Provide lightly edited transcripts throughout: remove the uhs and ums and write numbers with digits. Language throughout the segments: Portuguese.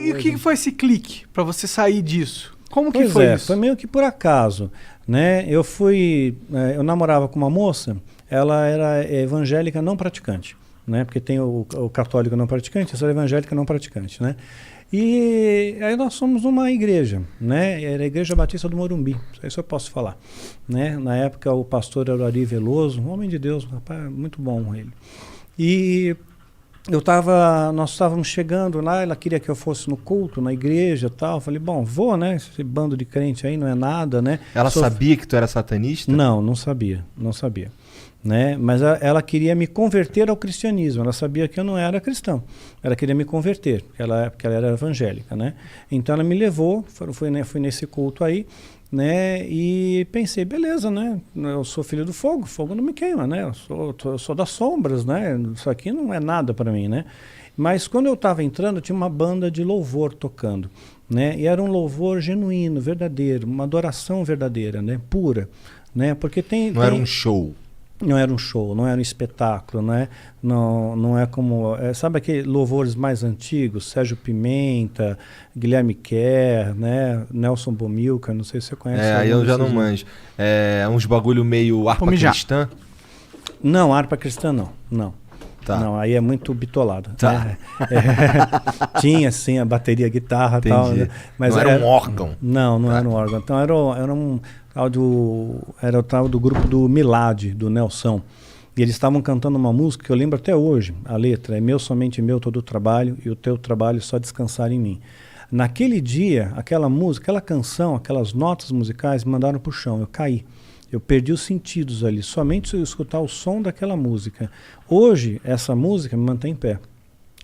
E o que foi esse clique para você sair disso? Como que Pois foi é, isso? foi meio que por acaso, né? Eu namorava com uma moça, ela era evangélica não praticante, né? Porque tem o católico não praticante, essa era evangélica não praticante, né? E aí nós somos uma igreja, né? Era a Igreja Batista do Morumbi, isso eu posso falar, né? Na época o pastor era o Ari Veloso, um homem de Deus, um rapaz muito bom ele. E nós estávamos chegando lá, ela queria que eu fosse no culto, na igreja e tal. Eu falei, bom, vou, né? Esse bando de crente aí não é nada, né? Ela sabia que tu era satanista? Não sabia, né? Mas ela queria me converter ao cristianismo. Ela sabia que eu não era cristão. Ela queria me converter, porque ela era evangélica, né? Então ela me levou, fui nesse culto aí, né? E pensei, beleza, né? Eu sou filho do fogo, fogo não me queima, né? Eu sou das sombras, né? Isso aqui não é nada para mim, né? Mas quando eu estava entrando, tinha uma banda de louvor tocando, né? E era um louvor genuíno, verdadeiro, uma adoração verdadeira, né? Pura, né? Porque Era um show. Não era um show, não era um espetáculo, né? Não é como... sabe aqueles louvores mais antigos? Sérgio Pimenta, Guilherme Kerr, né? Nelson Bomilcar, não sei se você conhece. Aí eu já não manjo. Uns bagulho meio harpa cristã? Não, harpa cristã não. Tá. Não, aí é muito bitolado. Tá. Né? Tinha, sim, a bateria, a guitarra e tal. Né? Mas não era um órgão? Não era um órgão. Então era o tal do grupo do Milad, do Nelson. E eles estavam cantando uma música que eu lembro até hoje, a letra, é meu, somente meu, todo o trabalho, e o teu trabalho só descansar em mim. Naquele dia, aquela música, aquela canção, aquelas notas musicais me mandaram pro chão, eu caí. Eu perdi os sentidos ali, somente se eu escutar o som daquela música. Hoje, essa música me mantém em pé.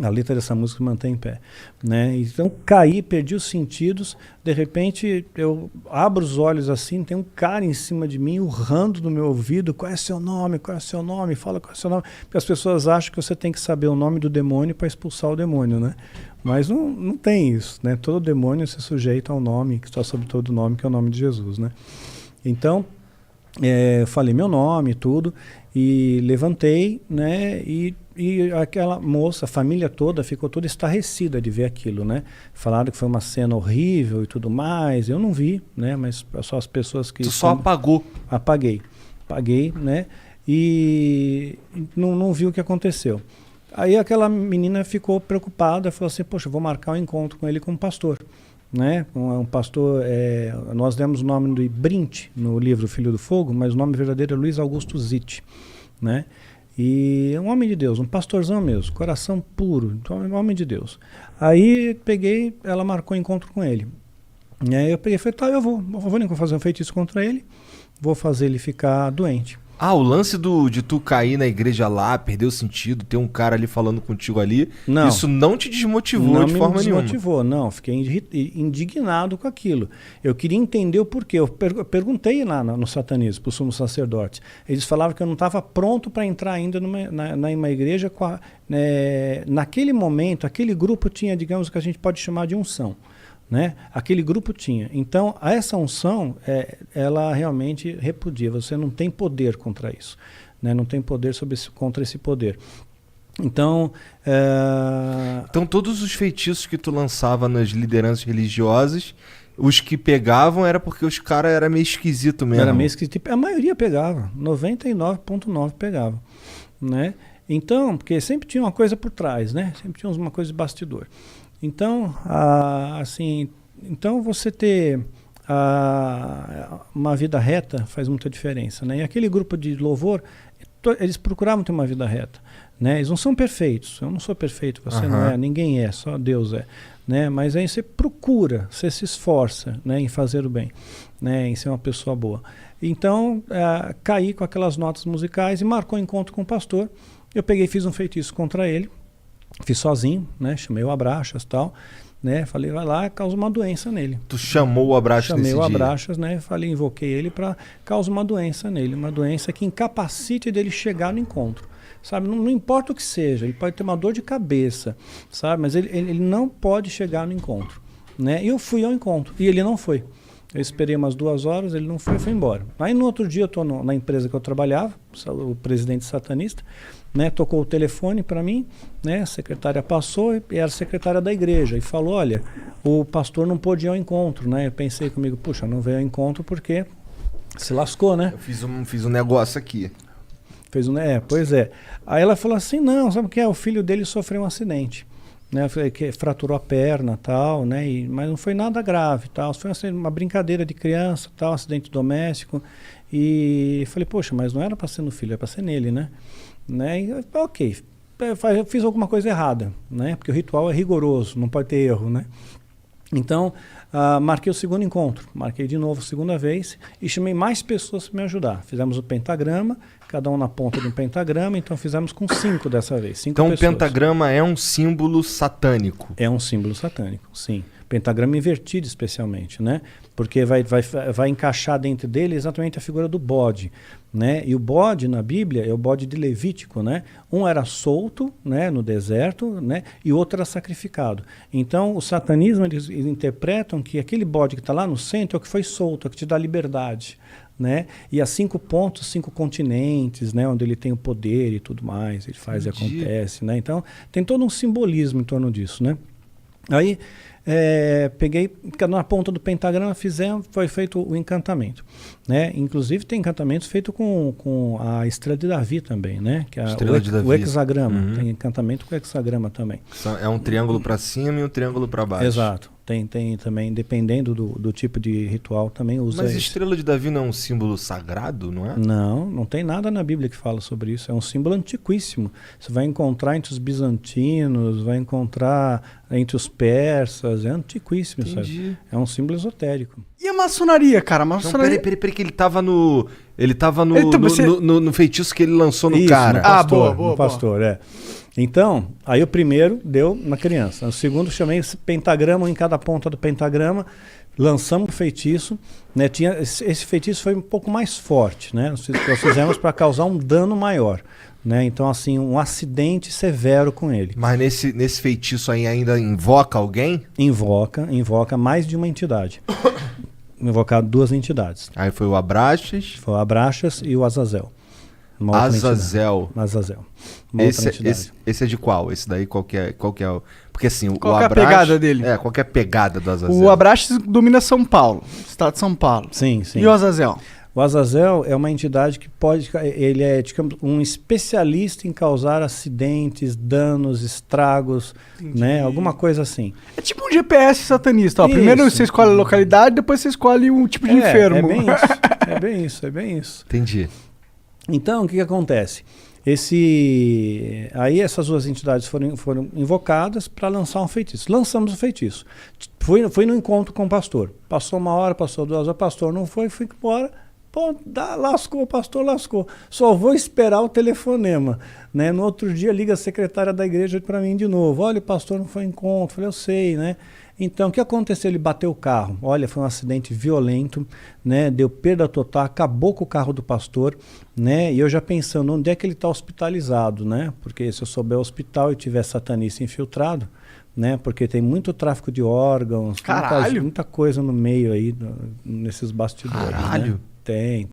A letra dessa música me mantém em pé, né? Então, caí, perdi os sentidos. De repente, eu abro os olhos assim, tem um cara em cima de mim, urrando no meu ouvido, qual é seu nome, qual é seu nome, fala qual é seu nome. Porque as pessoas acham que você tem que saber o nome do demônio para expulsar o demônio, né? Mas não tem isso, né? Todo demônio se sujeita ao nome, que está sobre todo nome, que é o nome de Jesus, né? Então, falei meu nome e tudo, e levantei, né? E aquela moça, a família toda ficou toda estarrecida de ver aquilo, né? Falaram que foi uma cena horrível e tudo mais. Eu não vi, né? Mas só as pessoas que... Tu só apagou? Apaguei, né? E não vi o que aconteceu. Aí aquela menina ficou preocupada, falou assim, poxa, eu vou marcar um encontro com ele como pastor. Né? Um pastor, nós demos o nome do Brint no livro Filho do Fogo, mas o nome verdadeiro é Luiz Augusto Zitt, né? E um homem de Deus, um pastorzão mesmo, coração puro, um homem de Deus. Aí peguei, ela marcou encontro com ele. E aí eu peguei e falei, tá, eu vou fazer um feitiço contra ele, vou fazer ele ficar doente. O lance de tu cair na igreja lá, perder o sentido, ter um cara ali falando contigo ali, isso não te desmotivou de forma nenhuma? Não me desmotivou, não. Fiquei indignado com aquilo. Eu queria entender o porquê. Eu perguntei lá no satanismo, para o sumo sacerdote. Eles falavam que eu não estava pronto para entrar ainda numa igreja. Naquele momento, aquele grupo tinha, digamos, que a gente pode chamar de unção. Né? Aquele grupo tinha. Então, essa unção, ela realmente repudia. Você não tem poder contra isso. Né? Não tem poder contra esse poder. Então, então, todos os feitiços que tu lançava nas lideranças religiosas, os que pegavam era porque os caras eram meio esquisito mesmo. Era meio esquisito. A maioria pegava. 99,9% pegava. Né? Então, porque sempre tinha uma coisa por trás, né? Sempre tinha uma coisa de bastidor. Então, então você ter uma vida reta faz muita diferença, né? E aquele grupo de louvor, eles procuravam ter uma vida reta, né? Eles não são perfeitos, eu não sou perfeito, você não é, ninguém é, só Deus é, né? Mas aí você procura, você se esforça, né, em fazer o bem, né, em ser uma pessoa boa. Então, caí com aquelas notas musicais e marcou um encontro com o pastor. Eu peguei e fiz um feitiço contra ele. Fiz sozinho, né? Chamei o Abraxas e tal, né? Falei, vai lá, causa uma doença nele. Tu chamou o Abraxas nesse dia? Chamei o Abraxas, né? Falei, invoquei ele para causar uma doença nele, uma doença que incapacite dele chegar no encontro, sabe? Não importa o que seja, ele pode ter uma dor de cabeça, sabe? Mas ele não pode chegar no encontro, né? E eu fui ao encontro e ele não foi. Eu esperei umas 2 horas, ele não foi, foi embora. Aí no outro dia eu estou na empresa que eu trabalhava, o presidente satanista, né, tocou o telefone para mim, né, a secretária passou e era a secretária da igreja e falou, olha, o pastor não pôde ir ao encontro, né? Eu pensei comigo, puxa, não veio ao encontro porque se lascou, né? Eu fiz um negócio aqui. Fez um, pois é. Aí ela falou assim, não, sabe o que é? O filho dele sofreu um acidente, né? Que fraturou a perna, tal, né? Mas não foi nada grave, tal. Foi assim, uma brincadeira de criança, tal, acidente doméstico. E falei, poxa, mas não era para ser no filho, era para ser nele, né? E, ok, eu fiz alguma coisa errada, né? Porque o ritual é rigoroso, não pode ter erro, né? Então, marquei o segundo encontro, marquei de novo a segunda vez e chamei mais pessoas para me ajudar. Fizemos o pentagrama, cada um na ponta de um pentagrama, então fizemos com 5 dessa vez. 5 então pessoas. O pentagrama é um símbolo satânico. É um símbolo satânico, sim. Pentagrama invertido especialmente, né? Porque vai encaixar dentro dele exatamente a figura do bode, né? E o bode na Bíblia é o bode de Levítico, né? Um era solto, né, no deserto, né? E o outro era sacrificado. Então, o satanismo, eles interpretam que aquele bode que está lá no centro é o que foi solto, é o que te dá liberdade, né? E há 5 pontos, 5 continentes, né? Onde ele tem o poder e tudo mais, ele faz e acontece, né? Então, tem todo um simbolismo em torno disso, né? Aí, peguei, na ponta do pentagrama foi feito o encantamento, né? Inclusive tem encantamentos feitos com a estrela de Davi também, né? Que é o hexagrama, tem encantamento com o hexagrama também. É um triângulo para cima e um triângulo para baixo. Exato. Tem também, dependendo do tipo de ritual, também usa. Mas a estrela de Davi não é um símbolo sagrado, não é? Não tem nada na Bíblia que fala sobre isso. É um símbolo antiquíssimo. Você vai encontrar entre os bizantinos, vai encontrar entre os persas, é antiquíssimo, sabe? É um símbolo esotérico. E a maçonaria, cara? A maçonaria... Não, peraí, que ele tava no feitiço que ele lançou no cara. No pastor, boa. No pastor, Então, aí o primeiro deu na criança. O segundo chamei esse pentagrama em cada ponta do pentagrama, lançamos o feitiço, né? Esse feitiço foi um pouco mais forte, né? Nós fizemos para causar um dano maior, né? Então, assim, um acidente severo com ele. Mas nesse feitiço aí ainda invoca alguém? Invoca mais de uma entidade. Invocado 2 entidades. Aí foi o Abraxas. Foi o Abraxas e o Azazel. Azazel. Esse é de qual? Esse daí qual que é o... Porque assim, qual é a pegada dele? Qual que é a pegada do Azazel? O Abraxas domina São Paulo, estado de São Paulo. Sim. E o Azazel? O Azazel é uma entidade que ele é, digamos, um especialista em causar acidentes, danos, estragos, né? Alguma coisa assim. É tipo um GPS satanista, ó. Primeiro você escolhe a localidade, depois você escolhe um tipo de enfermo. É bem isso. Entendi. Então, o que acontece? Aí essas 2 entidades foram invocadas para lançar um feitiço. Lançamos o feitiço. Fui no encontro com o pastor. Passou 1 hora, passou 2 horas, o pastor não foi, fui embora. Pô, lascou, o pastor lascou. Só vou esperar o telefonema, né? No outro dia liga a secretária da igreja para mim de novo. Olha, o pastor não foi em encontro. Falei, eu sei, né? Então, o que aconteceu? Ele bateu o carro. Olha, foi um acidente violento, né? Deu perda total, acabou com o carro do pastor, né? E eu já pensando, onde é que ele está hospitalizado, né? Porque se eu souber o hospital e tiver satanista infiltrado, né? Porque tem muito tráfico de órgãos, muita coisa no meio aí, nesses bastidores. Caralho! Né? Tem.